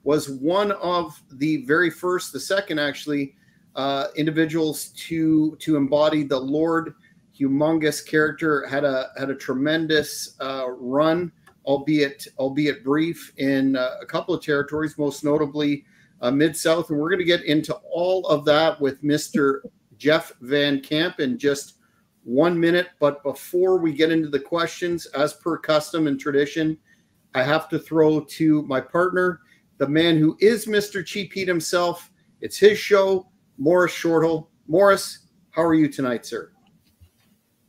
was one of the very first, the second actually, individuals to embody the Lord Humongous character. Had a tremendous run, albeit brief, in a couple of territories, most notably Mid-South. And we're going to get into all of that with Mr. Jeff Van Camp in just 1 minute. But before we get into the questions, as per custom and tradition, I have to throw to my partner, the man who is Mr. Cheap Heat himself. It's his show, Morris Shortall. Morris, how are you tonight, sir?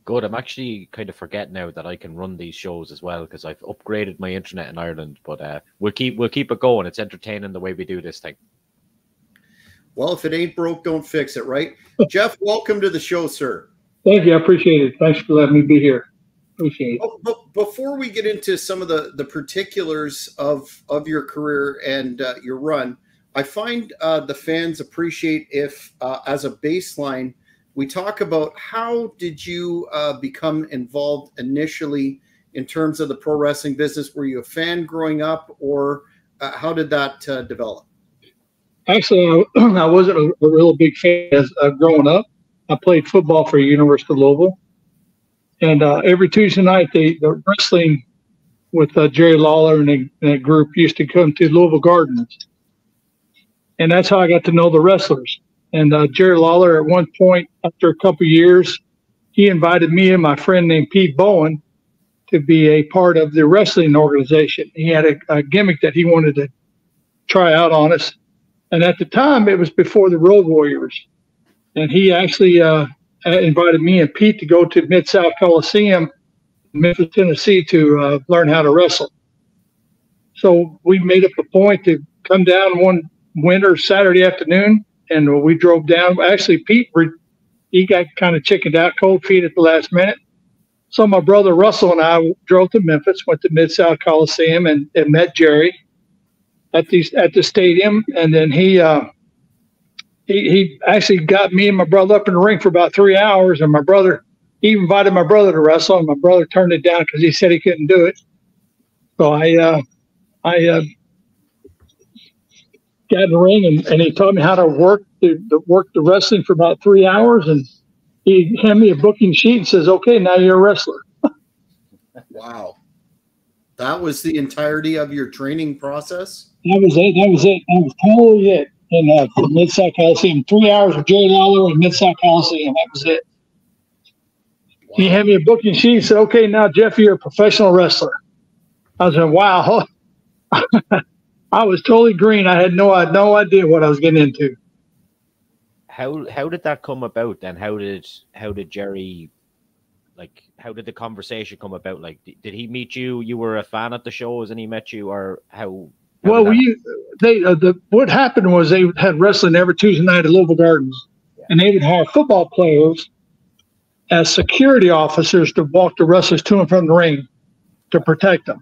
Good. I'm actually kind of forgetting now that I can run these shows as well because I've upgraded my internet in Ireland. But we'll keep it going. It's entertaining the way we do this thing. Well, if it ain't broke, don't fix it, right? Jeff, welcome to the show, sir. Thank you. I appreciate it. Thanks for letting me be here. Appreciate it. But before we get into some of the particulars of your career and your run, I find the fans appreciate if, as a baseline, we talk about how did you become involved initially in terms of the pro wrestling business? Were you a fan growing up, or how did that develop? Actually, I wasn't a real big fan growing up. I played football for University of Louisville. And every Tuesday night, the wrestling with Jerry Lawler and that group used to come to Louisville Gardens. And that's how I got to know the wrestlers. And Jerry Lawler, at one point, after a couple of years, he invited me and my friend named Pete Bowen to be a part of the wrestling organization. He had a gimmick that he wanted to try out on us. And at the time, it was before the Road Warriors. And he actually invited me and Pete to go to Mid-South Coliseum in Memphis, Tennessee to learn how to wrestle. So we made up a point to come down one winter Saturday afternoon, and we drove down. Actually, Pete, he got kind of chickened out, cold feet at the last minute. So my brother Russell and I drove to Memphis, went to Mid-South Coliseum and met Jerry at the stadium. And then he actually got me and my brother up in the ring for about 3 hours. And he invited my brother to wrestle, and my brother turned it down because he said he couldn't do it. So I got in the ring, and he taught me how to work the wrestling for about 3 hours. And he handed me a booking sheet and says, "Okay, now you're a wrestler." Wow. That was the entirety of your training process? That was it. That was totally it. In Mid-South Coliseum, 3 hours with Jerry Lawler in Mid-South Coliseum. That was it. Wow. He handed me a booking sheet and said, "Okay, now, Jeff, you're a professional wrestler." I was like, wow. I was totally green. I had no idea what I was getting into. How did that come about? And how did Jerry, like, how did the conversation come about? Like, did he meet you? You were a fan at the shows and he met you, or how? Well, what happened was they had wrestling every Tuesday night at Louisville Gardens, and they would hire football players as security officers to walk the wrestlers to and from the ring to protect them.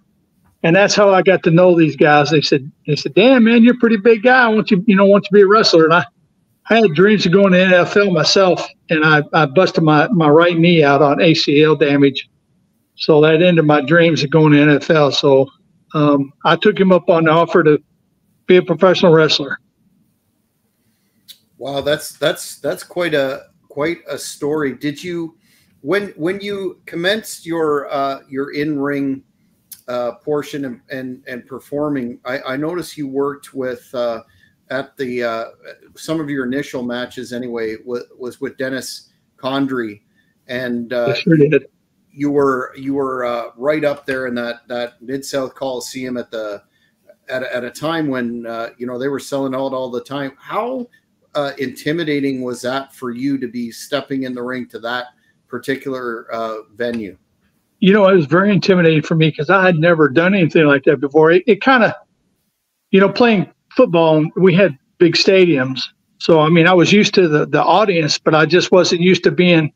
And that's how I got to know these guys. They said, "Damn, man, you're a pretty big guy. I want you to be a wrestler." And I had dreams of going to the NFL myself, and I busted my right knee out on ACL damage. So that ended my dreams of going to the NFL. So I took him up on the offer to be a professional wrestler. Wow, that's quite a story. Did you, when you commenced your in-ring portion and performing, I noticed you worked with at the some of your initial matches anyway was with Dennis Condrey, and sure did. You were right up there in that Mid-South Coliseum at a time when they were selling out all the time. How intimidating was that for you to be stepping in the ring to that particular venue? It was very intimidating for me because I had never done anything like that before. It kind of, playing football, we had big stadiums. So, I mean, I was used to the audience, but I just wasn't used to being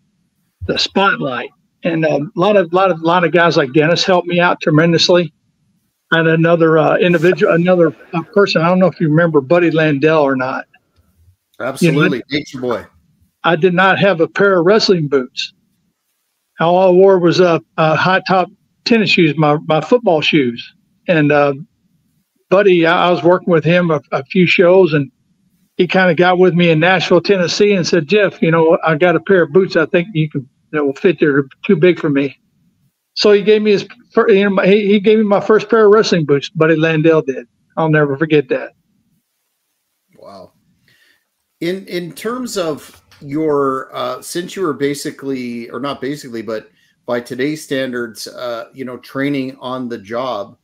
the spotlight. And a lot of guys like Dennis helped me out tremendously. And another person, I don't know if you remember Buddy Landell or not. Absolutely, Nature Boy. I did not have a pair of wrestling boots. All I wore was high top tennis shoes, my football shoes. And buddy, I was working with him a few shows, and he kind of got with me in Nashville, Tennessee, and said, Jeff, I got a pair of boots I think that will fit there. They're too big for me. So he gave me he gave me my first pair of wrestling boots. Buddy Landell did. I'll never forget that. Wow. In terms of your since you were basically, or not basically, but by today's standards, training on the job,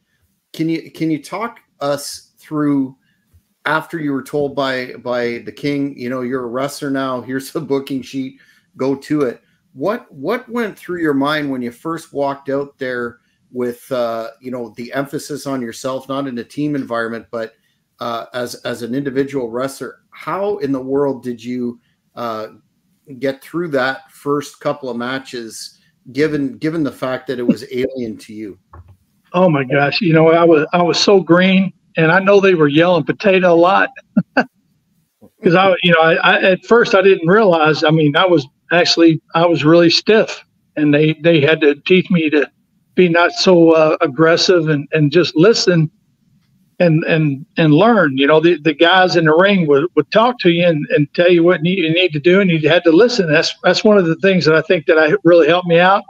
can you talk us through after you were told by the King, you're a wrestler now, here's the booking sheet, go to it. What went through your mind when you first walked out there with the emphasis on yourself, not in a team environment, but as an individual wrestler? How in the world did you get through that first couple of matches, given the fact that it was alien to you? Oh my gosh, I was so green, and I know they were yelling potato a lot because I at first I didn't realize. I mean, I was really stiff, and they had to teach me to be not so aggressive and just listen and learn. The guys in the ring would talk to you and tell you what you need to do, and you had to listen. That's one of the things that I think that really helped me out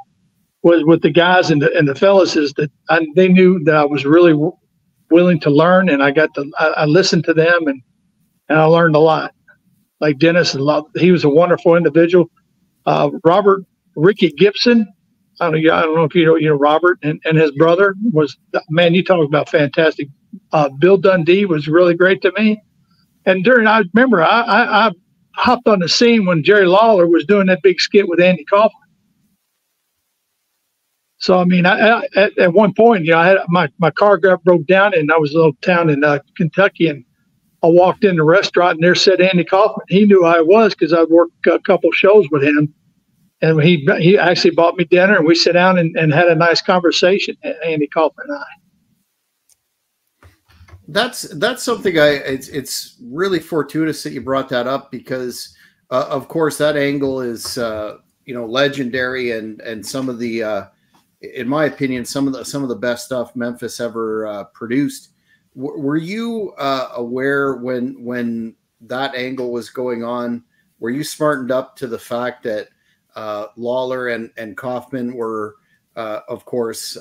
with the guys and the fellas, is that they knew that I was really willing to learn, and I listened to them, and I learned a lot. Like Dennis, he was a wonderful individual. Ricky Gibson, I don't know if you know Robert, and his brother was, man, you talk about fantastic. Bill Dundee was really great to me. And I remember I hopped on the scene when Jerry Lawler was doing that big skit with Andy Kaufman. So, I mean, at one point, I had my car broke down, and I was in a little town in Kentucky, and I walked in the restaurant, and there said Andy Kaufman. He knew who I was because I'd worked a couple shows with him. And he actually bought me dinner, and we sat down and had a nice conversation, Andy Kaufman and I. That's something it's really fortuitous that you brought that up, because of course that angle is legendary, and some of the in my opinion some of the best stuff Memphis ever produced. Were you aware when that angle was going on? Were you smartened up to the fact that Lawler and Kaufman were of course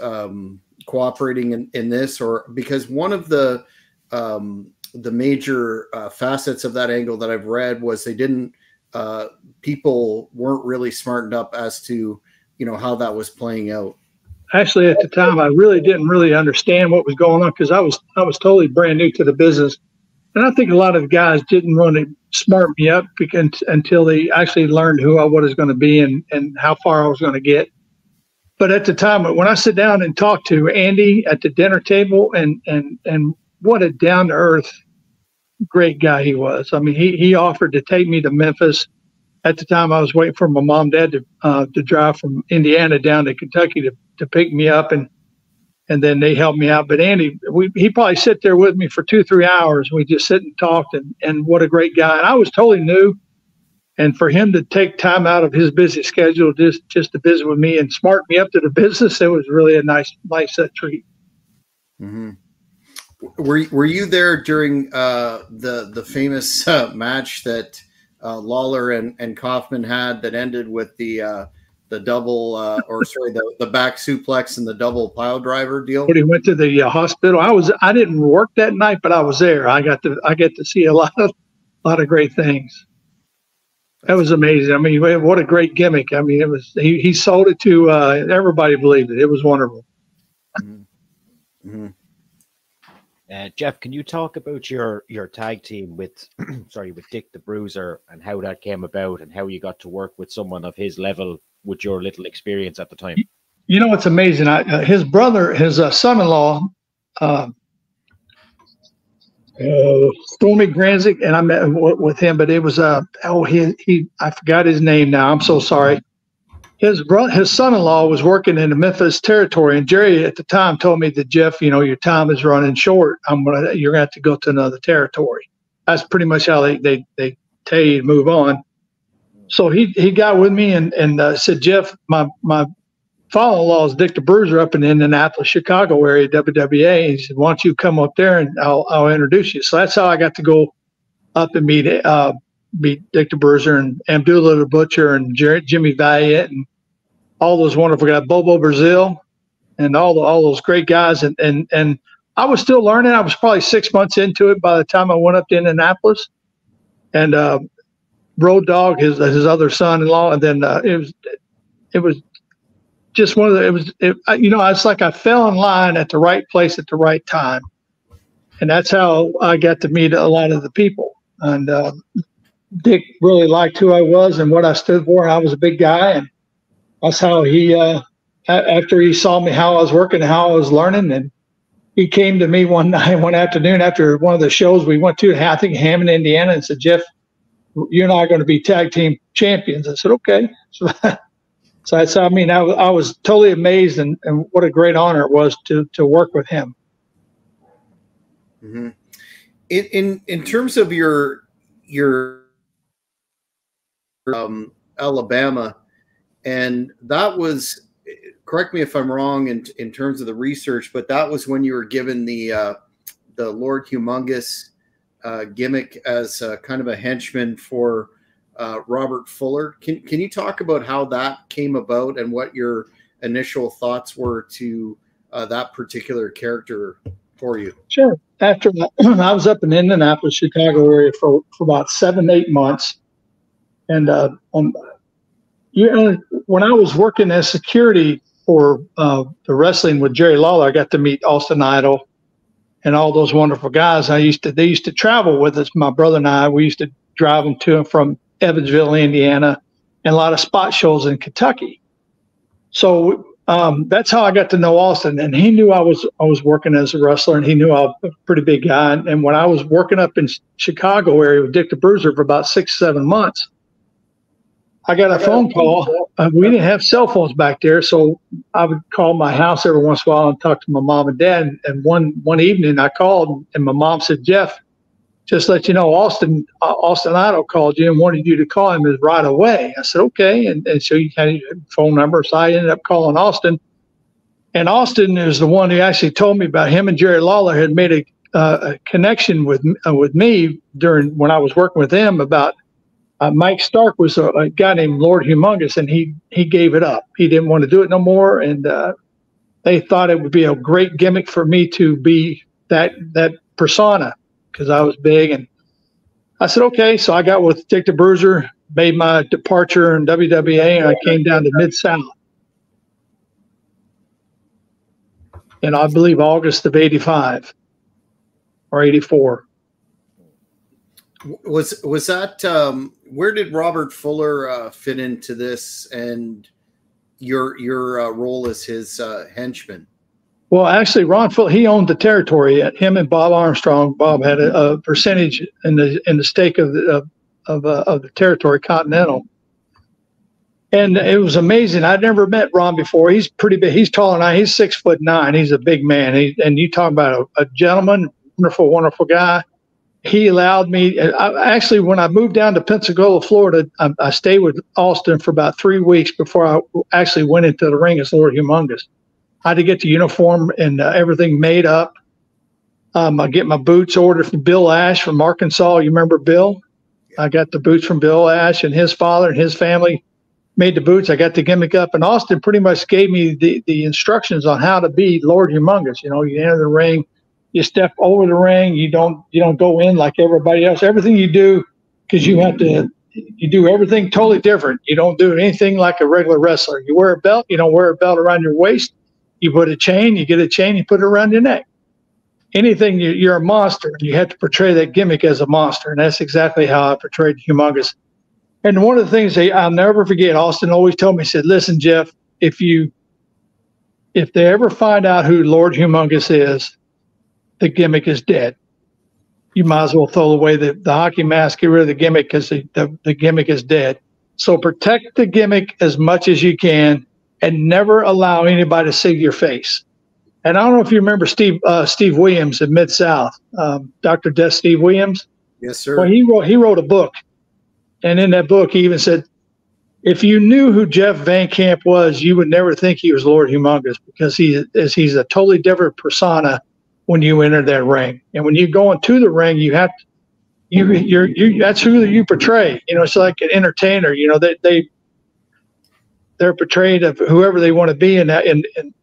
cooperating in this? Or because one of the major facets of that angle that I've read was people weren't really smartened up as to how that was playing out. Actually, at the time, I really didn't understand what was going on, because I was totally brand new to the business, and I think a lot of the guys didn't really smart me up until they actually learned who I was going to be and how far I was going to get. But at the time, when I sit down and talk to Andy at the dinner table, and what a down to earth, great guy he was. I mean, he offered to take me to Memphis. At the time, I was waiting for my mom and dad to drive from Indiana down to Kentucky to pick me up, and then they helped me out. But Andy, he probably sat there with me for 2-3 hours. We just sit and talked, and what a great guy. And I was totally new, and for him to take time out of his busy schedule just to visit with me and smart me up to the business, it was really a nice treat. Mm-hmm. Were you there during the famous match that Lawler and Kaufman had that ended with the double the back suplex and the double pile driver deal? When he went to the hospital, I didn't work that night, but I was there. I get to see a lot of great things. That was amazing. I mean, what a great gimmick. I mean, it was he sold it to everybody believed it. It was wonderful. Mm-hmm. Mm-hmm. Jeff, can you talk about your tag team with Dick the Bruiser, and how that came about, and how you got to work with someone of his level with your little experience at the time? It's amazing. His son-in-law, Stormy Granzik, and I met with him, but it was I forgot his name now. I'm so sorry. His son-in-law was working in the Memphis territory, and Jerry at the time told me that, Jeff, your time is running short. You're gonna have to go to another territory. That's pretty much how they tell you to move on. So he got with me and said, Jeff, my father-in-law is Dick Bruiser up in the Indianapolis, Chicago area, WWA. He said, "Why don't you come up there and I'll introduce you?" So that's how I got to go up and meet Dick Bruiser and Abdullah the Butcher and Jimmy Valiant and all those wonderful guys, Bobo Brazil, and all those great guys. And I was still learning. I was probably 6 months into it by the time I went up to Indianapolis. And Road Dogg, his other son-in-law, and then it was just one of the. It's like I fell in line at the right place at the right time, and that's how I got to meet a lot of the people. And Dick really liked who I was and what I stood for. And I was a big guy, and that's how he. After he saw me, how I was working, how I was learning, and he came to me one afternoon after one of the shows we went to, I think Hammond, Indiana, and said, "Jeff, you and I are going to be tag team champions." I said, "Okay." So that's, I mean, I was totally amazed, and what a great honor it was to work with him. Mm-hmm. In terms of your Alabama, and that was, correct me if I'm wrong in terms of the research, but that was when you were given the Lord Humongous gimmick as kind of a henchman for Robert Fuller. Can you talk about how that came about and what your initial thoughts were to that particular character for you? Sure. After I was up in Indianapolis, Chicago area for about 7-8 months, and when I was working as security for the wrestling with Jerry Lawler, I got to meet Austin Idol and all those wonderful guys. They used to travel with us. My brother and I, we used to drive them to and from Evansville, Indiana, and a lot of spot shows in Kentucky. So that's how I got to know Austin, and he knew I was working as a wrestler, and he knew I was a pretty big guy. And when I was working up in Chicago area with Dick Bruiser for about 6-7 months, I got a phone call. We didn't have cell phones back there, so I would call my house every once in a while and talk to my mom and dad. And one evening I called, and my mom said, "Jeff, just let you know, Austin Idol called you and wanted you to call him right away." I said, "Okay." And so you had a phone number. So I ended up calling Austin. And Austin is the one who actually told me about him and Jerry Lawler had made a connection with me during when I was working with him about Mike Stark was a guy named Lord Humongous, and he gave it up. He didn't want to do it no more. And they thought it would be a great gimmick for me to be that persona, because I was big. And I said, okay. So I got with Dick Bruiser, made my departure in WWA, and I came down to Mid-South. And I believe August of 85 or 84. Was that where did Robert Fuller fit into this and your role as his henchman? Well, actually, Ron Fuller, he owned the territory. Him and Bob Armstrong. Bob had a percentage in the stake of the territory, Continental. And it was amazing. I'd never met Ron before. He's pretty big. He's taller than I. He's 6'9". He's a big man. And you talk about a gentleman, wonderful, wonderful guy. He allowed me. Actually, when I moved down to Pensacola, Florida, I stayed with Austin for about 3 weeks before I actually went into the ring as Lord Humongous. I had to get the uniform and everything made up. I get my boots ordered from Bill Ash from Arkansas. You remember Bill? I got the boots from Bill Ash, and his father and his family made the boots. I got the gimmick up, and Austin pretty much gave me the instructions on how to be Lord Humongous. You know, you enter the ring, you step over the ring, you don't go in like everybody else. Everything you do, because you do everything totally different. You don't do anything like a regular wrestler. You wear a belt, you don't wear a belt around your waist. You put a chain, you get a chain, you put it around your neck. Anything, you're a monster. You have to portray that gimmick as a monster, and that's exactly how I portrayed Humongous. And one of the things I'll never forget, Austin always told me, he said, "Listen, Jeff, if they ever find out who Lord Humongous is, the gimmick is dead. You might as well throw away the hockey mask, get rid of the gimmick, because the gimmick is dead. So protect the gimmick as much as you can and never allow anybody to see your face." And I don't know if you remember Steve Williams at Mid-South, Dr. Death Steve Williams. Yes, sir. Well, he wrote a book. And in that book, he even said, if you knew who Jeff Van Camp was, you would never think he was Lord Humongous, because he's a totally different persona when you enter that ring. And when you go into the ring, you have to, you that's who you portray. You know, it's like an entertainer. You know, they're portrayed of whoever they want to be in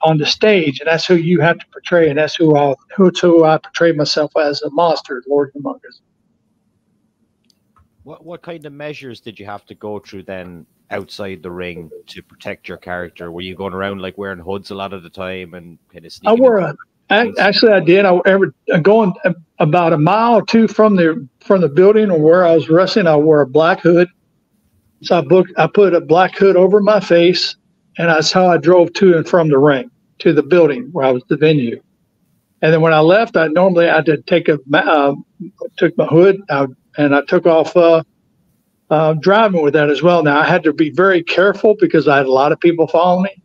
on the stage, and that's who you have to portray, and that's who I portray myself as, a monster, Lord Humongous. What kind of measures did you have to go through then outside the ring to protect your character? Were you going around like wearing hoods a lot of the time and kind of sneaking? Actually, I did. Going about a mile or two from the building or where I was wrestling, I wore a black hood. So I put a black hood over my face, and that's how I drove to and from the ring to the building where I was the venue. And then when I left, I had to take took my hood out, and I took off driving with that as well. Now I had to be very careful because I had a lot of people following me.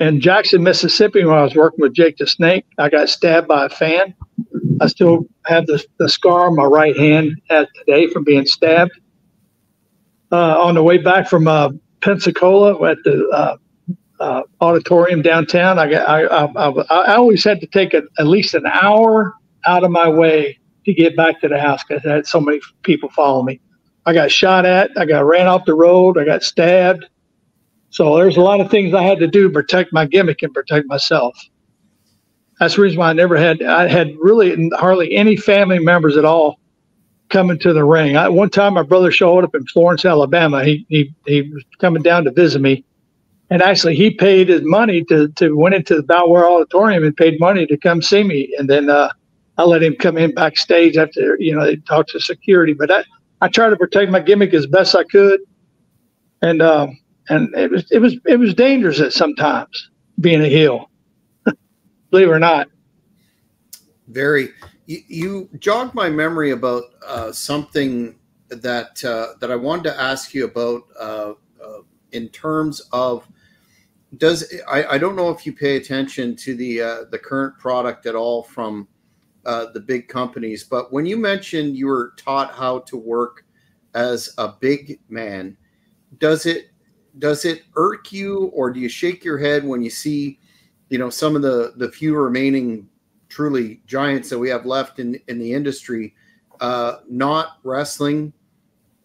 In Jackson, Mississippi, when I was working with Jake the Snake, I got stabbed by a fan. I still have the scar on my right hand today from being stabbed. On the way back from Pensacola at the auditorium downtown, I always had to take at least an hour out of my way to get back to the house because I had so many people follow me. I got shot at. I got ran off the road. I got stabbed. So there's a lot of things I had to do to protect my gimmick and protect myself. That's the reason why I had really hardly any family members at all coming to the ring. One time my brother showed up in Florence, Alabama. He was coming down to visit me, and actually he paid his money to went into the Bower Auditorium and paid money to come see me. And then I let him come in backstage after they talked to security. But I tried to protect my gimmick as best I could, and it was dangerous at sometimes being a heel. Believe it or not. Very. You jogged my memory about something that I wanted to ask you about in terms of I don't know if you pay attention to the current product at all from the big companies, but when you mentioned you were taught how to work as a big man, does it irk you, or do you shake your head when you see some of the few remaining truly giants that we have left in the industry, not wrestling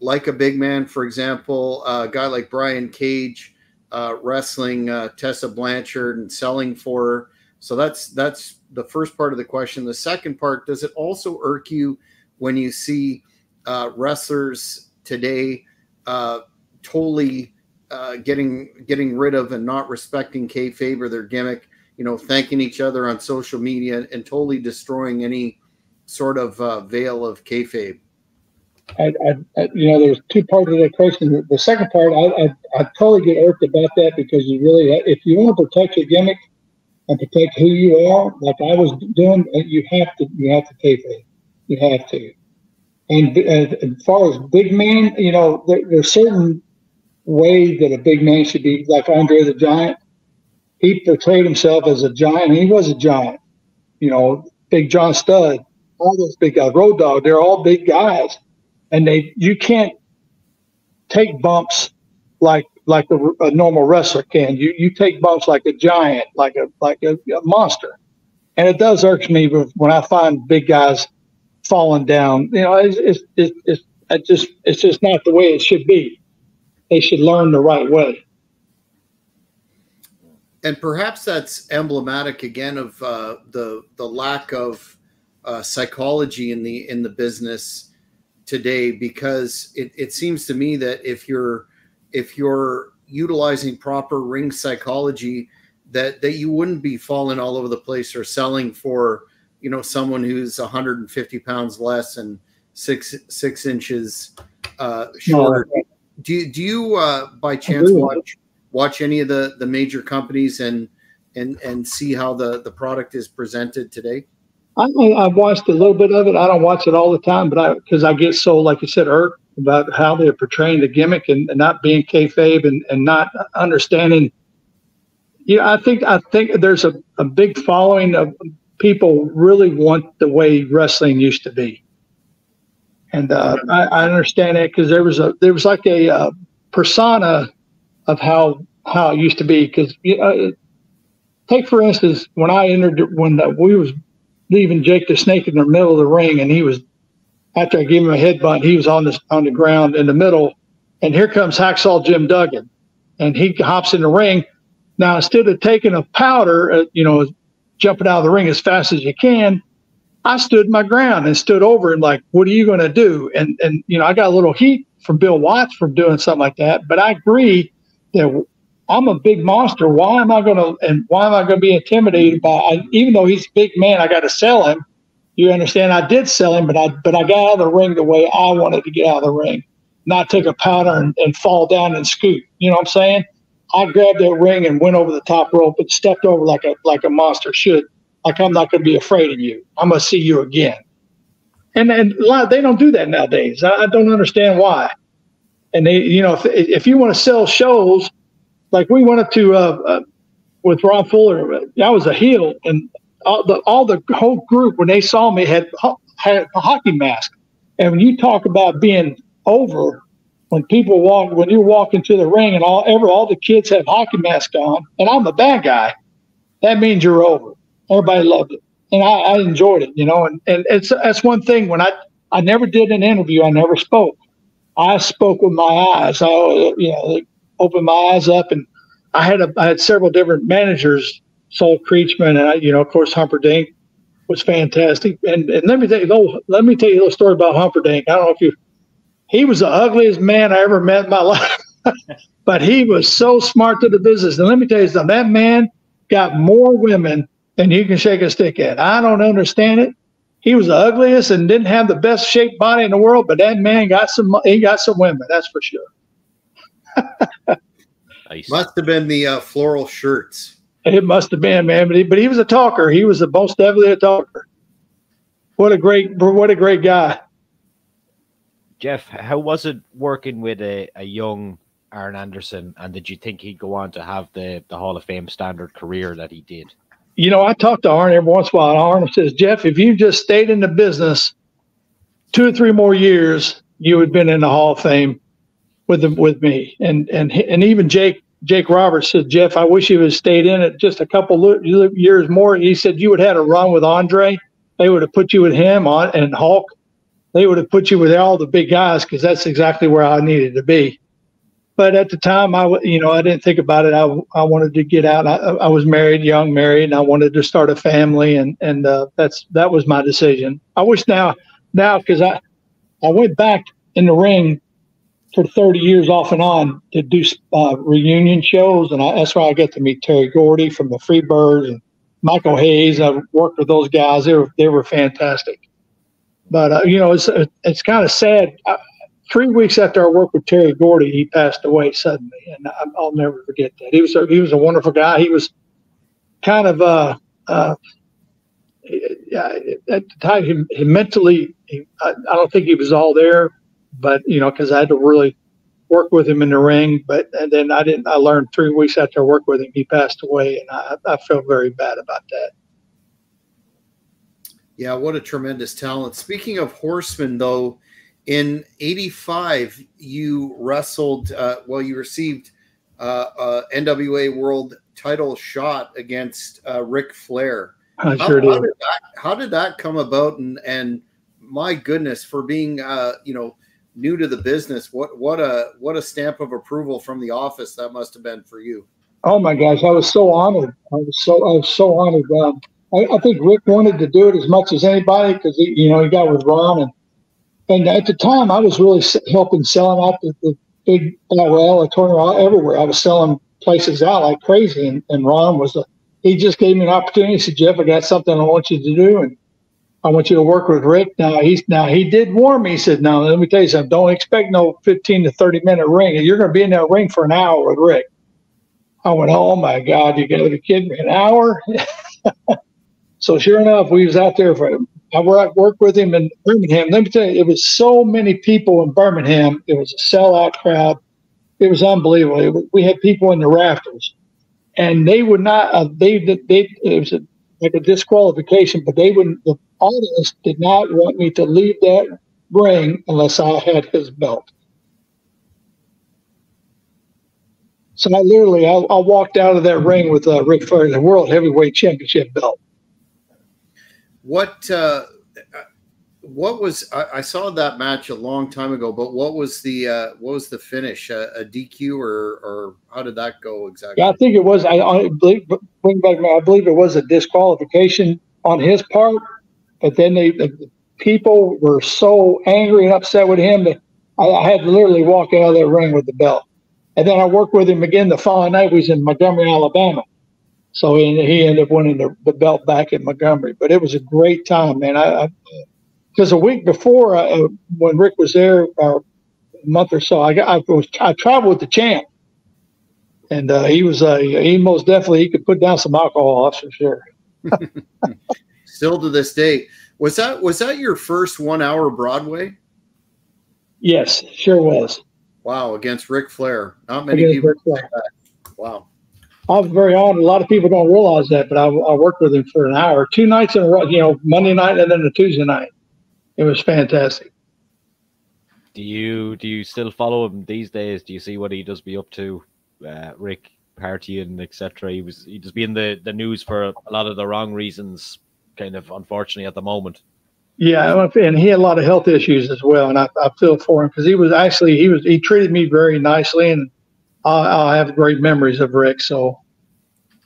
like a big man? For example, a guy like Brian Cage wrestling Tessa Blanchard and selling for her. So that's the first part of the question. The second part, does it also irk you when you see wrestlers today totally getting rid of and not respecting kayfabe or their gimmick, thanking each other on social media and totally destroying any sort of veil of kayfabe? There's two parts of that question. The second part, I totally get irked about that, because if you want to protect your gimmick and protect who you are, like I was doing, you have to kayfabe. You have to. And as far as big man, there's certain ways that a big man should be, like Andre the Giant. He portrayed himself as a giant, and he was a giant. Big John Studd, all those big guys, Road Dogg, they're all big guys, and you can't take bumps like a normal wrestler can. You take bumps like a giant, like a monster, and it does irk me when I find big guys falling down. It's just not the way it should be. They should learn the right way. And perhaps that's emblematic again of the lack of psychology in the business today, because it seems to me that if you're utilizing proper ring psychology, that you wouldn't be falling all over the place or selling for someone who's 150 pounds less and six inches shorter. No. Do you by chance watch any of the major companies and see how the product is presented today? I've watched a little bit of it. I don't watch it all the time, but because I get so, like you said, irked about how they're portraying the gimmick and not being kayfabe and not understanding. I think there's a big following of people really want the way wrestling used to be. And I understand that, because there was like a persona of how it used to be. Because take for instance, when I entered, when we was leaving Jake the Snake in the middle of the ring, and he was, after I gave him a headbutt, he was on the ground in the middle, and here comes Hacksaw Jim Duggan, and he hops in the ring. Now, instead of taking a powder, jumping out of the ring as fast as you can, I stood my ground and stood over and like, what are you going to do? And I got a little heat from Bill Watts for doing something like that, but I agree that I'm a big monster. Why am I going to be intimidated by, even though he's a big man, I got to sell him. You understand? I did sell him, but I got out of the ring the way I wanted to get out of the ring, not take a powder and fall down and scoot. You know what I'm saying? I grabbed that ring and went over the top rope and stepped over like a monster should. Like, I'm not going to be afraid of you. I'm going to see you again. And a lot, they don't do that nowadays. I don't understand why. And they, if you want to sell shows, like we went up to with Ron Fuller, I was a heel, and all the whole group, when they saw me, had a hockey mask. And when you talk about being over, when you walk into the ring and all the kids have hockey masks on, and I'm a bad guy, that means you're over. Everybody loved it, and I enjoyed it, And that's one thing. When I never did an interview, I never spoke. I spoke with my eyes. I opened my eyes up, and I had several different managers. Saul Creechman, and of course Humperdinck was fantastic. And let me tell you a little story about Humperdinck. I don't know if he was the ugliest man I ever met in my life, but he was so smart to the business. And let me tell you something, that man got more women than you can shake a stick at. I don't understand it. He was the ugliest and didn't have the best shaped body in the world, but that man got some women, that's for sure. Nice. Must have been the floral shirts. It must have been, man. But he was a talker. He was most definitely a talker. What a great guy. Jeff, how was it working with a young Arn Anderson, and did you think he'd go on to have the Hall of Fame standard career that he did? I talk to Arn every once in a while, and Arn says, Jeff, if you just stayed in the business 2 or 3 more years, you would have been in the Hall of Fame with me. And even Jake Roberts said, Jeff, I wish you would have stayed in it just a couple years more. He said you would have had a run with Andre. They would have put you with him and Hulk. They would have put you with all the big guys, because that's exactly where I needed to be. But at the time, I didn't think about it. I wanted to get out. I was young married, and I wanted to start a family, and that was my decision. I wish now because I went back in the ring for 30 years off and on to do reunion shows, and that's where I got to meet Terry Gordy from the Freebirds and Michael Hayes. I worked with those guys. They were fantastic. But it's kind of sad. 3 weeks after I worked with Terry Gordy, he passed away suddenly, and I'll never forget that. He was a wonderful guy. He was kind of at the time he mentally. I don't think he was all there, but because I had to really work with him in the ring. And then I learned 3 weeks after I worked with him, he passed away, and I felt very bad about that. Yeah, what a tremendous talent. Speaking of Horsemen, though, in '85, you wrestled, you received NWA World title shot against Ric Flair. I sure did. How did that come about? And my goodness, for being, new to the business, what a stamp of approval from the office that must have been for you. Oh my gosh, I was so honored. I was so honored. I think Rick wanted to do it as much as anybody, because he got with Ron, and at the time I was really helping selling out the big NRL, tournament everywhere. I was selling places out like crazy, and Ron he just gave me an opportunity. He said, Jeff, I got something I want you to do, and I want you to work with Rick. Now he did warn me. He said, "No, let me tell you something. Don't expect no 15 to 30-minute ring. You're going to be in that ring for an hour with Rick." I went, "Oh my God, you got to be kidding me! An hour?" So sure enough, we was out there I worked with him in Birmingham. Let me tell you, it was so many people in Birmingham. It was a sellout crowd. It was unbelievable. We had people in the rafters, and they would not. It was like a disqualification, but they wouldn't. The audience did not want me to leave that ring unless I had his belt. So I walked out of that ring with Ric Flair, the World Heavyweight Championship belt. What was I saw that match a long time ago, but what was the finish? A DQ or how did that go exactly? Yeah, I think it was. I believe it was a disqualification on his part, but then the people were so angry and upset with him that I had to literally walk out of that ring with the belt. And then I worked with him again the following night. We was in Montgomery, Alabama. So he ended up winning the belt back in Montgomery. But it was a great time, man. Because a week before, when Rick was there, a month or so, I traveled with the champ, and he most definitely could put down some alcohol, that's for sure. Still to this day, was that your first 1 hour Broadway? Yes, sure was. Wow, against Ric Flair. Not many people say that. Wow. I was very honored. A lot of people don't realize that, but I worked with him for an hour, 2 nights in a row, Monday night and then a Tuesday night. It was fantastic. Do you still follow him these days? Do you see what he does be up to? Rick partying, etc. He just be in the news for a lot of the wrong reasons, kind of unfortunately at the moment. Yeah, and he had a lot of health issues as well, and I feel for him because he treated me very nicely, and I have great memories of Rick. So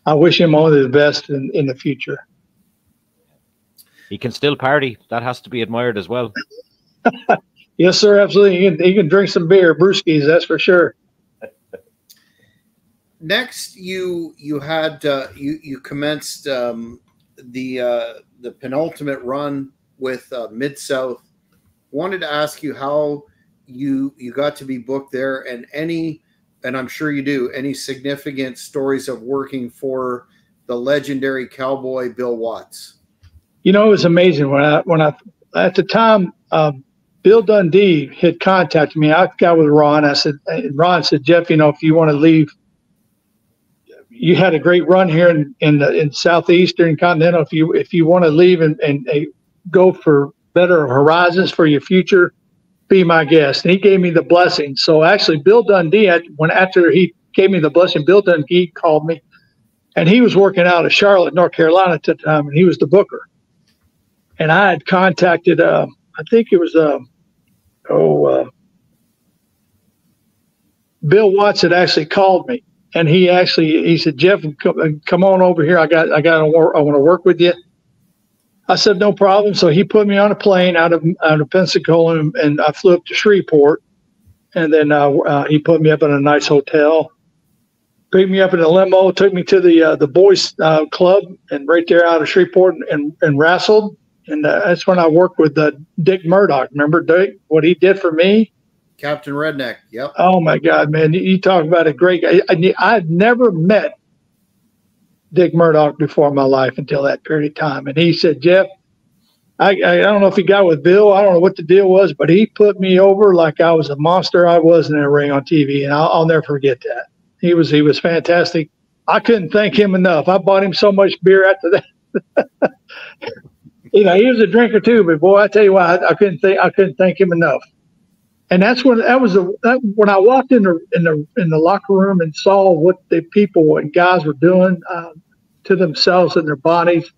I wish him only the best in the future. He can still party. That has to be admired as well. Yes, sir, absolutely. He can drink some beer, brewskis, that's for sure. Next, you commenced the penultimate run with Mid-South. Wanted to ask you how you got to be booked there, and I'm sure you do, any significant stories of working for the legendary cowboy Bill Watts. It was amazing when I at the time Bill Dundee had contacted me. I got with Ron. Ron said, Jeff, if you want to leave, you had a great run here in Southeastern Continental. If you want to leave and go for better horizons for your future, be my guest. And he gave me the blessing. So actually, Bill Dundee, after he gave me the blessing, Bill Dundee called me, and he was working out of Charlotte, North Carolina at the time, and he was the booker. And I had contacted, I think it was Bill Watts had actually called me, and he said, Jeff, come on over here. I want to work with you. I said, no problem. So he put me on a plane out of Pensacola, and I flew up to Shreveport, and then he put me up in a nice hotel, picked me up in a limo, took me to the boys club, and right there out of Shreveport, and wrestled. And that's when I worked with Dick Murdoch. Remember Dick, what he did for me? Captain Redneck, yep. Oh, my God, man. You talk about a great guy. I've never met Dick Murdoch before in my life until that period of time. And he said, Jeff, I don't know if he got with Bill. I don't know what the deal was, but he put me over like I was a monster I was in a ring on TV, and I'll never forget that. He was fantastic. I couldn't thank him enough. I bought him so much beer after that. He was a drinker too, but boy, I tell you what, I couldn't thank him enough. And that's when when I walked in the locker room and saw what the people and guys were doing to themselves and their bodies.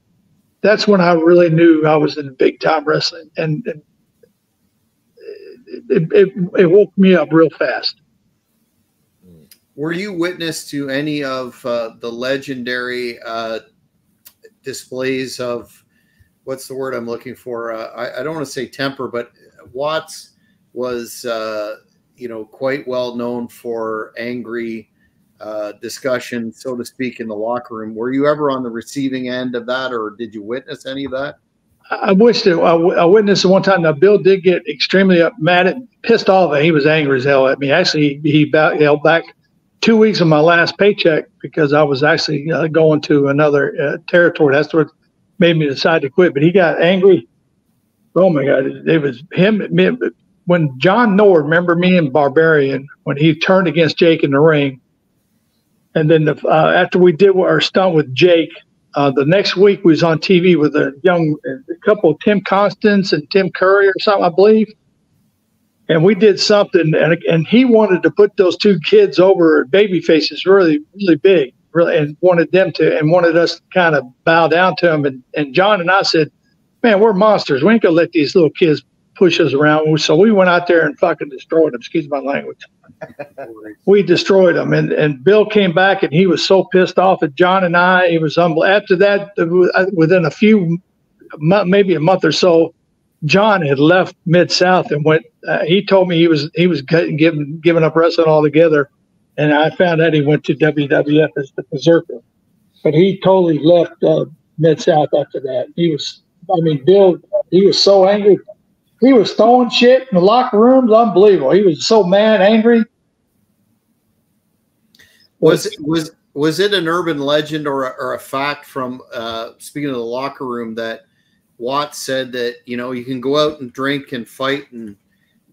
That's when I really knew I was in big time wrestling, and it woke me up real fast. Were you witness to any of the legendary displays of, what's the word I'm looking for? I don't want to say temper, but Watts was, quite well known for angry discussion, so to speak, in the locker room. Were you ever on the receiving end of that, or did you witness any of that? I witnessed it one time. Now, Bill did get extremely mad pissed off, and he was angry as hell at me. Actually, he held back 2 weeks of my last paycheck because I was actually going to another territory. That's what made me decide to quit. But he got angry. Oh my God! It was him. When John Nord, remember me and Barbarian, when he turned against Jake in the ring, and then after we did our stunt with Jake, the next week we was on TV with a couple, Tim Constance and Tim Curry or something, I believe. and we did something, and he wanted to put those two kids over baby faces really, really big, really, and wanted us to kind of bow down to him. And John and I said, man, we're monsters. We ain't gonna let these little kids push us around. So we went out there and fucking destroyed them. Excuse my language. We destroyed them. And Bill came back, and he was so pissed off at John and I. He was after that, within a few, maybe a month or so, John had left Mid-South and went. He told me he was giving up wrestling altogether, and I found out he went to WWF as the Berserker. But he totally left Mid-South after that. Bill, he was so angry. He was throwing shit in the locker rooms. Unbelievable. He was so mad, angry. Was it an urban legend or a fact from speaking of the locker room that Watts said that, you know, you can go out and drink and fight and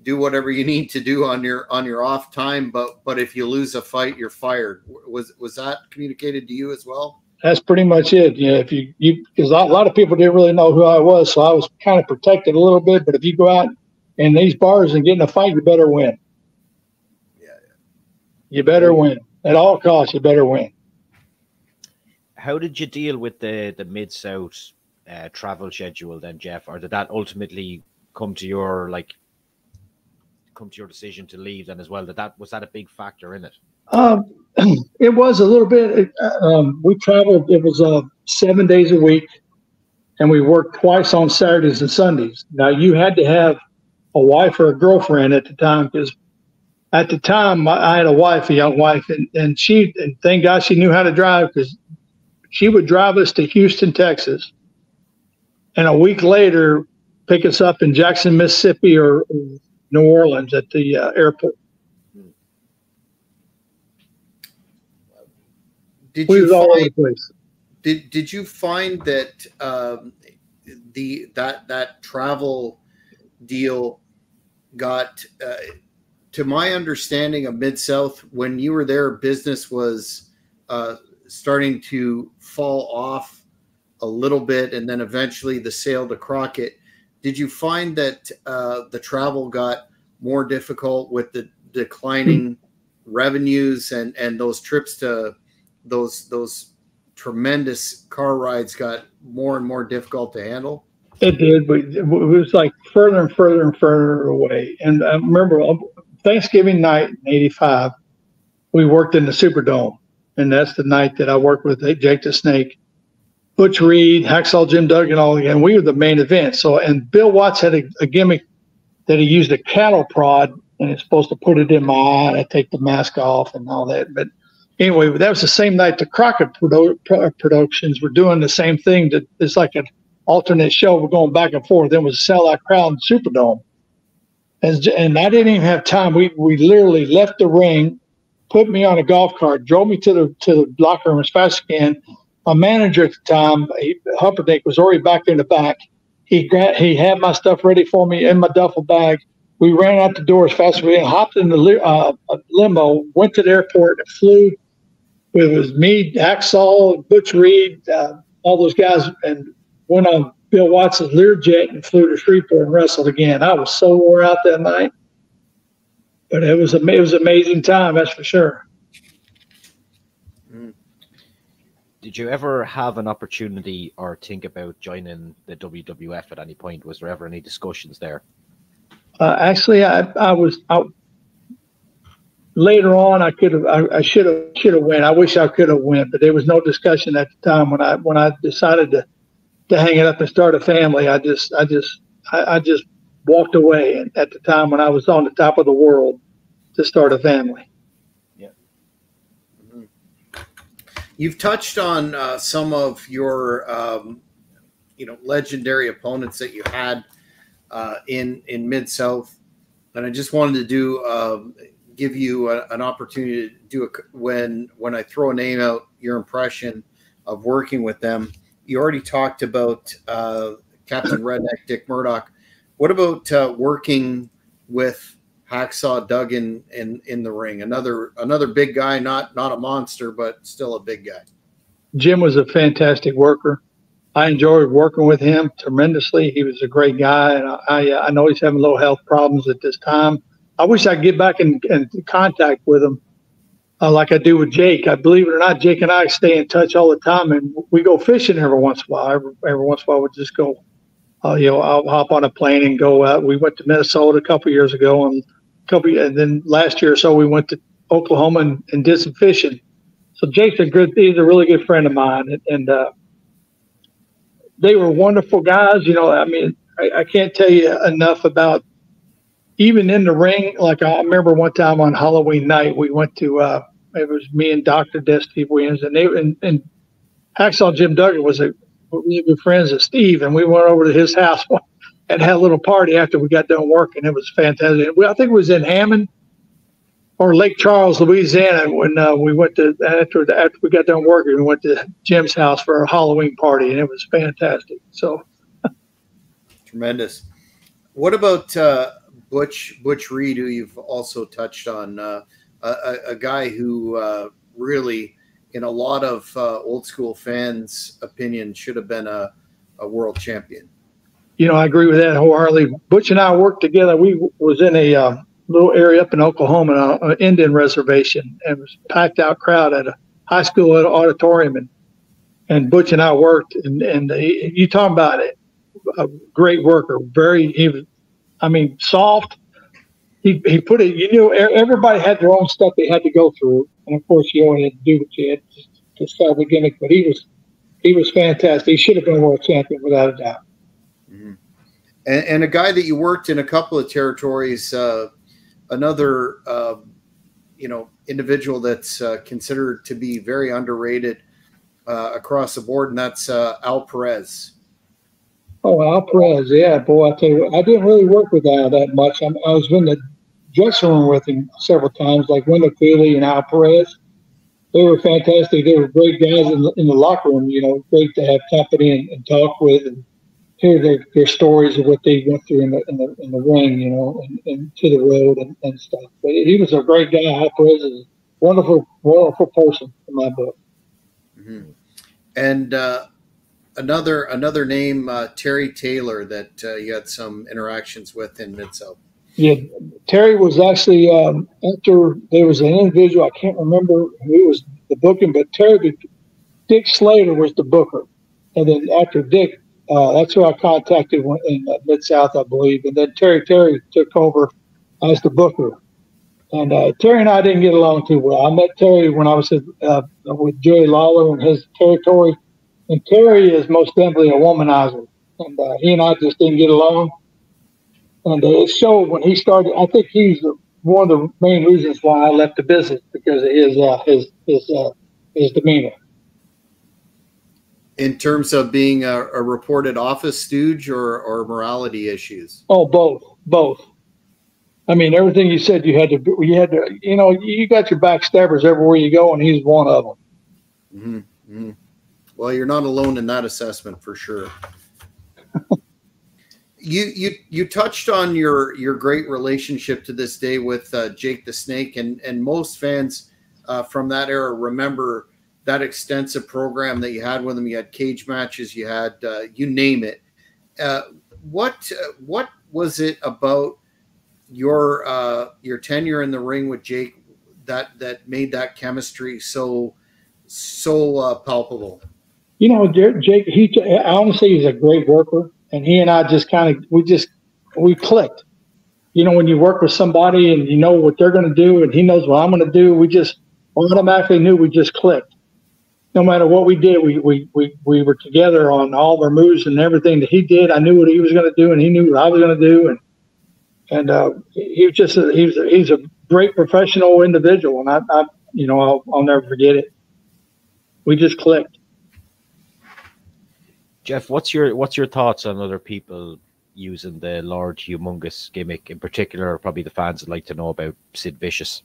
do whatever you need to do on your off time, but if you lose a fight, you're fired. Was that communicated to you as well? That's pretty much it. Yeah, if you because a lot of people didn't really know who I was, so I was kind of protected a little bit. But if you go out in these bars and get in a fight, you better win. Yeah. You better win at all costs. You better win. How did you deal with the Mid-South travel schedule then, Jeff? Or did that ultimately come to your decision to leave then as well? Was that a big factor in it? It was a little bit. We traveled. It was 7 days a week, and we worked twice on Saturdays and Sundays. Now, you had to have a wife or a girlfriend at the time, because at the time I had a young wife, and thank God she knew how to drive, because she would drive us to Houston, Texas, and a week later pick us up in Jackson, Mississippi, or New Orleans at the airport. Did you find that that travel deal got, to my understanding of Mid-South, when you were there, business was starting to fall off a little bit, and then eventually the sale to Crockett. Did you find that the travel got more difficult with the declining revenues, and those trips to those tremendous car rides got more and more difficult to handle? It did, but it was like further and further and further away. And I remember Thanksgiving night in '85, we worked in the Superdome, and that's the night that I worked with Jake the Snake, Butch Reed, Hacksaw Jim Duggan, all again. We were the main event. So, and Bill Watts had a gimmick that he used a cattle prod, and it's supposed to put it in my eye, and I take the mask off and all that. But anyway, that was the same night the Crockett Productions were doing the same thing. It's like an alternate show. We're going back and forth. Then was a sellout crowd in the Superdome. And I didn't even have time. We literally left the ring, put me on a golf cart, drove me to the locker room as fast as I can. My manager at the time, Humperdinck, was already back in the back. He had my stuff ready for me in my duffel bag. We ran out the door as fast as we could, hopped in the limo, went to the airport, and flew. It was me, Hacksaw, Butch Reed, all those guys, and went on Bill Watts' Learjet and flew to Shreveport and wrestled again. I was so wore out that night, but it was an amazing time, that's for sure. Did you ever have an opportunity or think about joining the WWF at any point? Was there ever any discussions there? Actually, I was later on. I should have went. I wish I could have went, but there was no discussion at the time when I decided to hang it up and start a family. I just walked away at the time when I was on the top of the world to start a family. Yeah. Mm-hmm. You've touched on some of your legendary opponents that you had in Mid-South, and I just wanted to give you an opportunity to do when I throw a name out, your impression of working with them. You already talked about Captain Redneck Dick Murdoch. What about working with Hacksaw Duggan in the ring? Another big guy, not a monster, but still a big guy. Jim was a fantastic worker. I enjoyed working with him tremendously. He was a great guy, and I know he's having a little health problems at this time. I wish I could get back in contact with him like I do with Jake. I believe it or not, Jake and I stay in touch all the time, and we go fishing every once in a while. Every once in a while, we just go. I'll hop on a plane and go out. We went to Minnesota a couple years ago, and then last year or so we went to Oklahoma and did some fishing. So Jake's he's a really good friend of mine, and they were wonderful guys. I mean, I can't tell you enough about even in the ring. Like I remember one time on Halloween night, we went to it was me and Dr. Steve Williams, and Hacksaw Jim Duggan was we were friends with Steve, and we went over to his house and had a little party after we got done working. It was fantastic. I think it was in Hammond or Lake Charles, Louisiana, when we went to after we got done working, we went to Jim's house for a Halloween party, and it was fantastic. So tremendous. What about Butch Reed, who you've also touched on, a guy who really, in a lot of old school fans' opinion, should have been a world champion? I agree with that wholeheartedly. Butch and I worked together. We was in a little area up in Oklahoma, an Indian reservation, and it was a packed out crowd at a high school auditorium, and Butch and I worked, and you talking about it, a great worker, soft. He put it, everybody had their own stuff they had to go through, and of course you only had to do what you had to start the gimmick, but he was fantastic. He should have been world champion without a doubt. Mm-hmm. And a guy that you worked in a couple of territories, another, individual that's considered to be very underrated across the board, and that's Al Perez. Oh, Al Perez, yeah, boy, I tell you what, I didn't really work with Al that much. I was in the dressing room with him several times, like Wendell Cooley and Al Perez. They were fantastic. They were great guys in the locker room, great to have company and talk with and hear their stories of what they went through in the ring, and to the road and stuff. But he was a great guy. Al Perez is a wonderful, wonderful person in my book. Mm-hmm. And another name, Terry Taylor, that you had some interactions with in Mid-South. Yeah, Terry was actually after there was an individual, I can't remember who was the booking, but Dick Slater was the booker, and then after Dick. That's who I contacted in Mid-South, I believe. And then Terry took over as the booker. And Terry and I didn't get along too well. I met Terry when I was with Joey Lawler in his territory. And Terry is most definitely a womanizer. And he and I just didn't get along. And it showed when he started. I think he's one of the main reasons why I left the business, because of his demeanor. In terms of being a reported office stooge or morality issues? Oh, both. I mean, everything you said, you got your backstabbers everywhere you go, and he's one of them. Mm-hmm. Mm-hmm. Well, you're not alone in that assessment for sure. You touched on your great relationship to this day with Jake the Snake, and most fans from that era remember that extensive program that you had with him. You had cage matches, you had you name it. What was it about your tenure in the ring with Jake that made that chemistry so palpable? Jake, honestly, he's a great worker, and he and I just we clicked. When you work with somebody and you know what they're going to do, and he knows what I'm going to do, we just automatically knew we just clicked. No matter what we did, we were together on all our moves and everything that he did. I knew what he was going to do, and he knew what I was going to do, and he was just he's a great professional individual, and I'll never forget it. We just clicked. Jeff, what's your thoughts on other people using the Lord Humongous gimmick, in particular? Probably the fans would like to know about Sid Vicious.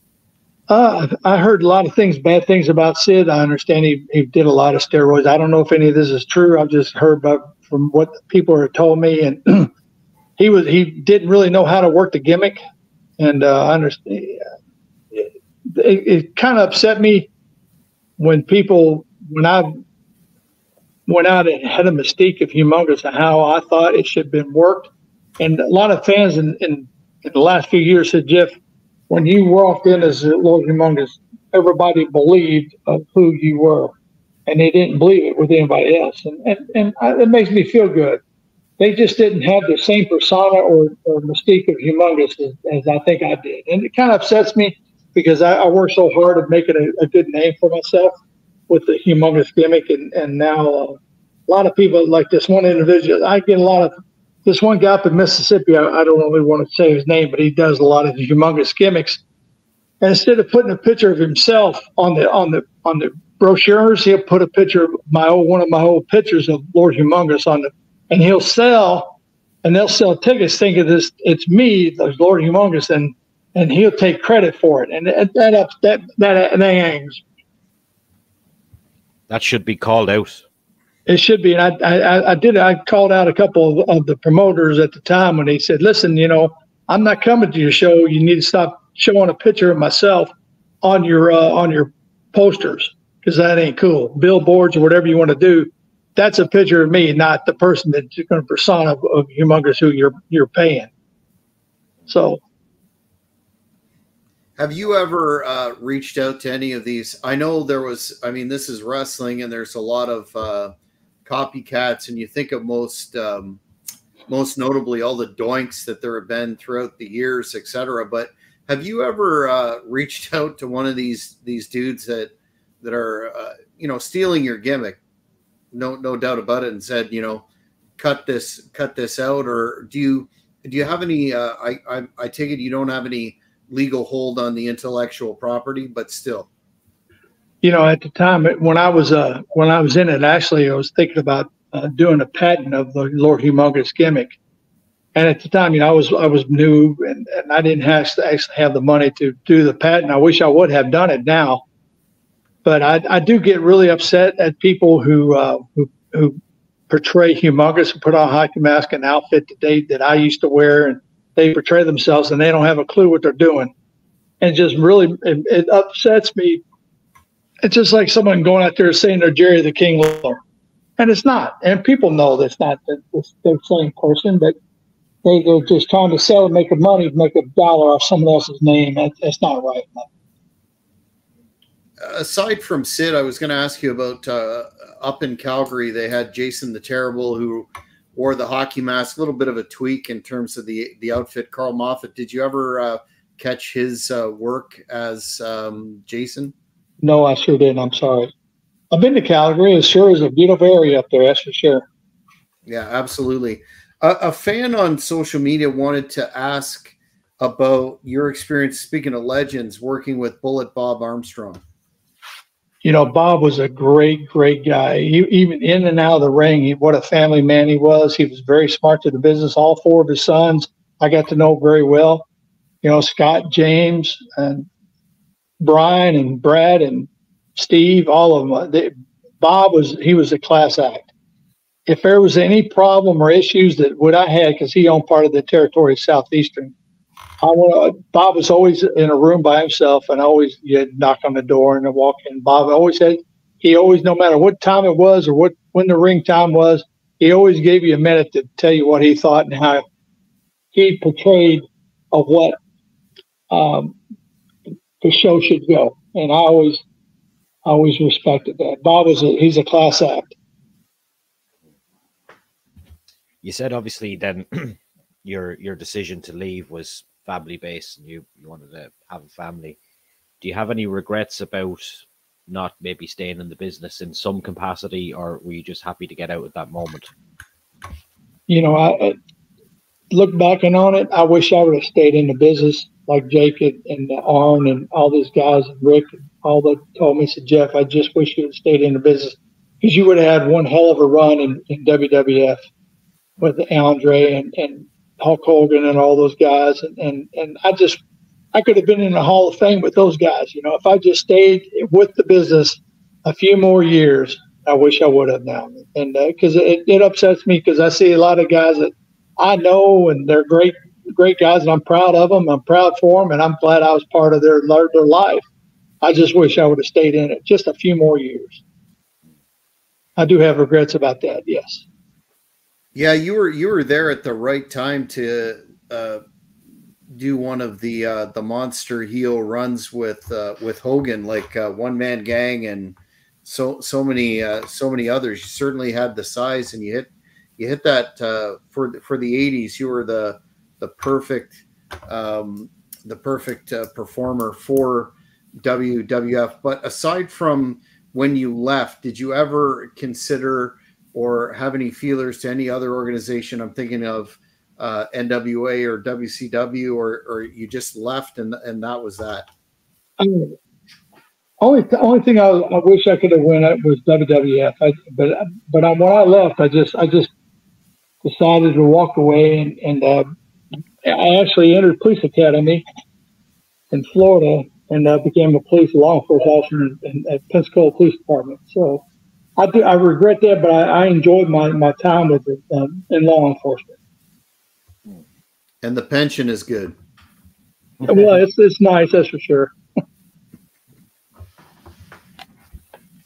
I heard a lot of bad things about Sid. I understand he did a lot of steroids. I don't know if any of this is true. I've just heard from what people have told me, and he didn't really know how to work the gimmick, and I understand. It kind of upset me when went out and had a mystique of Humongous and how I thought it should have been worked. And a lot of fans in the last few years said, Jeff, when you walked in as Lord Humongous, everybody believed of who you were, and they didn't believe it with anybody else. And it makes me feel good. They just didn't have the same persona or mystique of Humongous as I think I did. And it kind of upsets me because I worked so hard at making a good name for myself with the Humongous gimmick. And now a lot of people, like this one individual, I get a lot of, this one guy up in Mississippi, I don't really want to say his name, but he does a lot of the Humongous gimmicks. And instead of putting a picture of himself on the brochures, he'll put a picture of one of my old pictures of Lord Humongous on the, and he'll sell, and they'll sell tickets thinking it's me, the Lord Humongous, and he'll take credit for it, and that hangs. That should be called out. It should be, and I called out a couple of the promoters at the time when they said, "Listen, I'm not coming to your show. You need to stop showing a picture of myself on your posters because that ain't cool. Billboards or whatever you want to do." That's a picture of me, not the person that's going to persona of Humongous who you're paying. So, have you ever reached out to any of these? I know there was. I mean, this is wrestling, and there's a lot of copycats, and you think of most notably all the doinks that there have been throughout the years, etc. But have you ever reached out to one of these dudes that are stealing your gimmick? No doubt about it, and said, cut this out, or do you have any? I take it you don't have any legal hold on the intellectual property, but still. At the time when I was in it, actually, I was thinking about doing a patent of the Lord Humongous gimmick, and at the time, I was new and I didn't actually have the money to do the patent. I wish I would have done it now. But I do get really upset at people who portray Humongous and put on a hockey mask and outfit that I used to wear, and they portray themselves and they don't have a clue what they're doing. And just really, it upsets me. It's just like someone going out there saying they're Jerry the King Lawler. And it's not. And people know that's not the same person, but they're just trying to sell and make a money, make $1 off someone else's name. That's not right. Aside from Sid, I was going to ask you about up in Calgary, they had Jason the Terrible who wore the hockey mask, a little bit of a tweak in terms of the outfit. Carl Moffat, did you ever catch his work as Jason? No, I sure didn't. I'm sorry. I've been to Calgary. It sure is a beautiful area up there, that's for sure. Yeah, absolutely. A fan on social media wanted to ask about your experience, speaking of legends, working with Bullet Bob Armstrong. Bob was a great, great guy. Even in and out of the ring, what a family man he was. He was very smart to the business. All 4 of his sons I got to know very well. Scott, James, and Brian, and Brad, and Steve, all of them. Bob was a class act. If there was any problem or issues that what I had, because he owned part of the territory of Southeastern, Bob was always in a room by himself, and you'd knock on the door and walk in. Bob always said, no matter what time it was or when the ring time was, he always gave you a minute to tell you what he thought and how he portrayed of what the show should go. And I always respected that. Bob he's a class act. You said obviously then your decision to leave was family based and you wanted to have a family. Do you have any regrets about not maybe staying in the business in some capacity, or were you just happy to get out at that moment? I look back on it, I wish I would have stayed in the business like Jake and Arn and all these guys and Rick and all that told me, said, Jeff, I just wish you would have stayed in the business because you would have had one hell of a run in WWF with Andre and Hulk Hogan and all those guys. And I could have been in the Hall of Fame with those guys. If I just stayed with the business a few more years, I wish I would have now. And because it upsets me because I see a lot of guys that I know and they're great guys and I'm proud of them. I'm proud for them and I'm glad I was part of their life. I just wish I would have stayed in it just a few more years. I do have regrets about that. Yes. Yeah, you were there at the right time to do one of the monster heel runs with Hogan, like One Man Gang and so many others. You certainly had the size, and you hit that for the 80s. You were the perfect performer for WWF. But aside from when you left, did you ever consider or have any feelers to any other organization? I'm thinking of NWA or WCW, or you just left and that was that? Only thing I wish I could have went at was WWF. But when I left, I just decided to walk away, and I actually entered police academy in Florida and became a police law enforcement officer at Pensacola Police Department. So I regret that, but I enjoyed my time with in law enforcement. And the pension is good. Well, it's nice, that's for sure.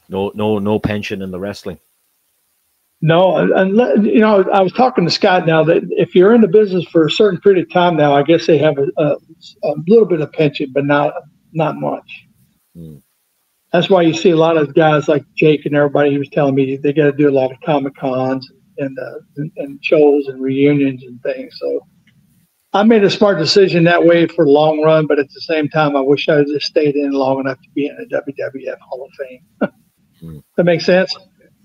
No pension in the wrestling. No, and I was talking to Scott now that if you're in the business for a certain period of time now, I guess they have a little bit of pension, but not much. That's why you see a lot of guys like Jake and everybody. He was telling me they got to do a lot of Comic Cons and shows and reunions and things. So I made a smart decision that way for the long run, but at the same time, I wish I had just stayed in long enough to be in the WWF Hall of Fame. That makes sense?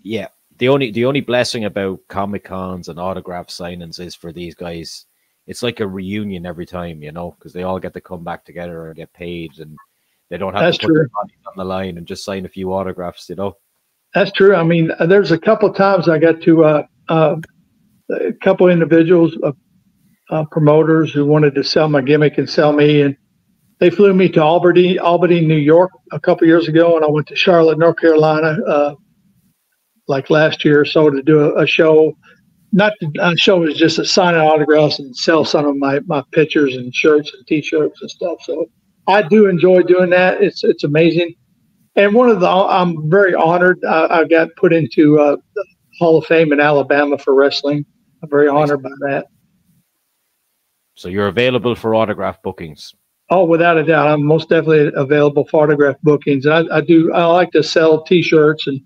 Yeah. The only blessing about Comic Cons and autograph signings is for these guys, it's like a reunion every time, because they all get to come back together and get paid, and they don't have to put their bodies on the line and just sign a few autographs, That's true. I mean, there's a couple of times I got to a couple individuals, promoters who wanted to sell my gimmick and sell me, and they flew me to Albany, New York a couple of years ago, and I went to Charlotte, North Carolina, like last year or so, to do a show. Not a show, it was just to sign autographs and sell some of my pictures and shirts and T-shirts and stuff. So I do enjoy doing that. It's amazing. And I'm very honored. I got put into the Hall of Fame in Alabama for wrestling. I'm very honored by that. So you're available for autograph bookings? Oh, without a doubt, I'm most definitely available for autograph bookings. And I like to sell T-shirts, and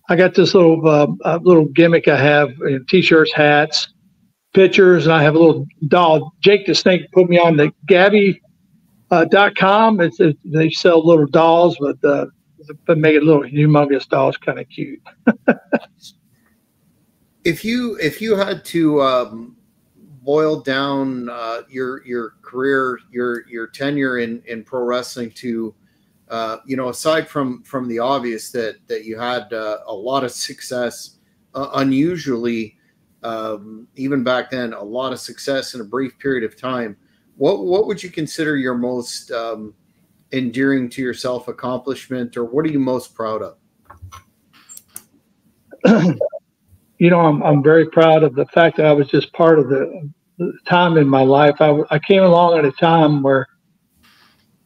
I got this little gimmick I have: T-shirts, hats, pictures, and I have a little doll. Jake the Snake put me on the Gabby.com. They sell little dolls, but make it little humongous dolls, kind of cute. If you had to boil down your career, your tenure in pro wrestling to aside from the obvious that you had a lot of success, unusually, even back then, a lot of success in a brief period of time, what would you consider your most endearing to yourself accomplishment, or what are you most proud of? I'm very proud of the fact that I was just part of the time in my life. I came along at a time where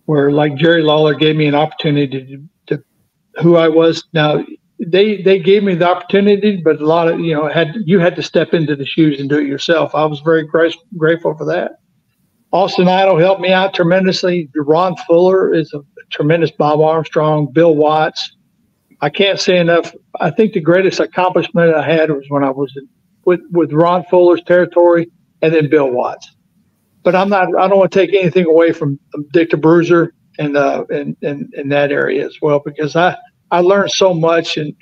like Jerry Lawler gave me an opportunity to who I was. Now they gave me the opportunity, but a lot of you had to step into the shoes and do it yourself. I was very grateful for that. Austin Idol helped me out tremendously. Ron Fuller is a tremendous. Bob Armstrong, Bill Watts. I can't say enough. I think the greatest accomplishment I had was when I was with Ron Fuller's territory, and then Bill Watts. But I don't want to take anything away from Dick Bruiser and in that area as well, because I learned so much and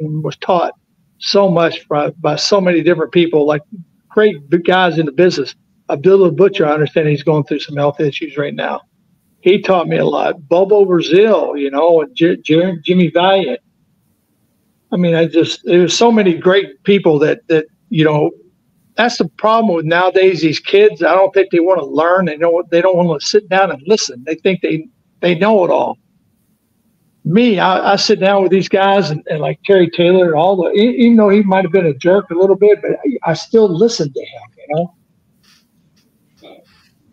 was taught so much by so many different people, like great guys in the business. Abdullah Butcher, I understand he's going through some health issues right now. He taught me a lot. Bobo Brazil, and Jimmy Valiant. I mean, there's so many great people that that's the problem with nowadays. These kids, I don't think they want to learn. They don't want to sit down and listen. They think they know it all. Me, I sit down with these guys and like Terry Taylor, even though he might have been a jerk a little bit, but I still listen to him.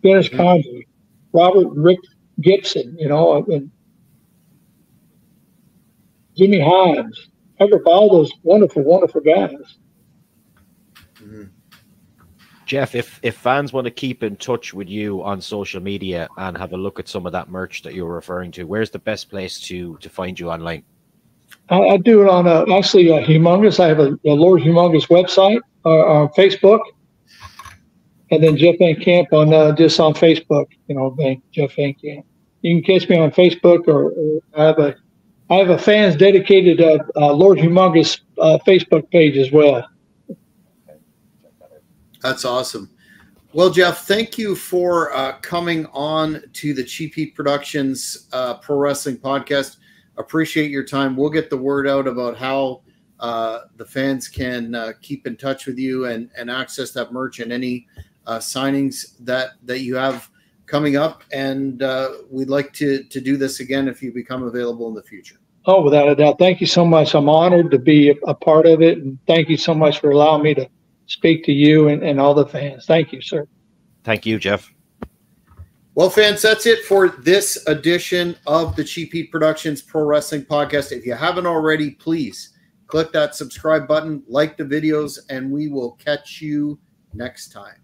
Dennis Conley, Rick Gibson, and Jimmy Hines, ever by all those wonderful, wonderful guys. Mm-hmm. Jeff, if fans want to keep in touch with you on social media and have a look at some of that merch that you were referring to, where's the best place to find you online? I do it on actually Humongous. I have a Lord Humongous website on Facebook, and then Jeff Van Camp on just on Facebook. You know, Jeff Van Camp. You can catch me on Facebook, or I have a fans dedicated Lord Humongous Facebook page as well. That's awesome. Well, Jeff, thank you for coming on to the Cheap Heat Productions Pro Wrestling Podcast. Appreciate your time. We'll get the word out about how the fans can keep in touch with you and access that merch and any signings that you have coming up. And we'd like to do this again if you become available in the future. Oh, without a doubt. Thank you so much. I'm honored to be a part of it. And thank you so much for allowing me to speak to you and all the fans. Thank you, sir. Thank you, Jeff. Well, fans, that's it for this edition of the Cheap Heat Productions Pro Wrestling Podcast. If you haven't already, please click that subscribe button, like the videos, and we will catch you next time.